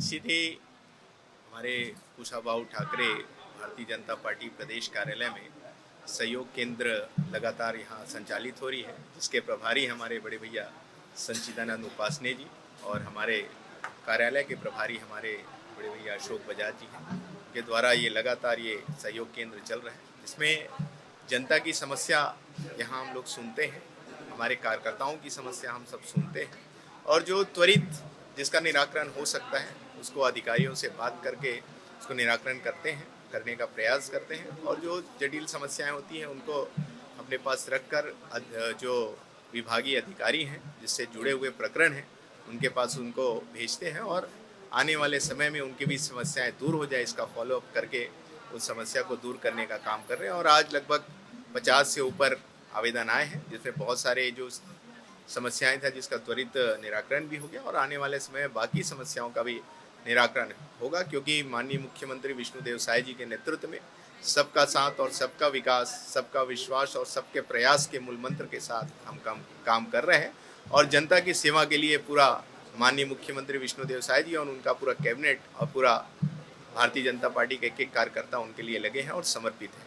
निश्चित ही हमारे कुशाभाऊ ठाकरे भारतीय जनता पार्टी प्रदेश कार्यालय में सहयोग केंद्र लगातार यहाँ संचालित हो रही है, जिसके प्रभारी हमारे बड़े भैया संचिदानंद उपासने जी और हमारे कार्यालय के प्रभारी हमारे बड़े भैया अशोक बजाज जी हैं, के द्वारा ये लगातार ये सहयोग केंद्र चल रहा है, जिसमें जनता की समस्या यहाँ हम लोग सुनते हैं, हमारे कार्यकर्ताओं की समस्या हम सब सुनते हैं और जो त्वरित जिसका निराकरण हो सकता है उसको अधिकारियों से बात करके उसको निराकरण करने का प्रयास करते हैं और जो जटिल समस्याएं होती हैं उनको अपने पास रखकर जो विभागीय अधिकारी हैं जिससे जुड़े हुए प्रकरण हैं उनके पास उनको भेजते हैं और आने वाले समय में उनकी भी समस्याएं दूर हो जाए इसका फॉलोअप करके उस समस्या को दूर करने का काम कर रहे हैं। और आज लगभग 50 से ऊपर आवेदन आए हैं, जिसमें बहुत सारे जो समस्याएं था जिसका त्वरित निराकरण भी हो गया और आने वाले समय में बाकी समस्याओं का भी निराकरण होगा, क्योंकि माननीय मुख्यमंत्री विष्णुदेव साय जी के नेतृत्व में सबका साथ और सबका विकास, सबका विश्वास और सबके प्रयास के मूल मंत्र के साथ हम काम कर रहे हैं और जनता की सेवा के लिए पूरा माननीय मुख्यमंत्री विष्णुदेव साय जी और उनका पूरा कैबिनेट और पूरा भारतीय जनता पार्टी के एक एक कार्यकर्ता उनके लिए लगे हैं और समर्पित हैं।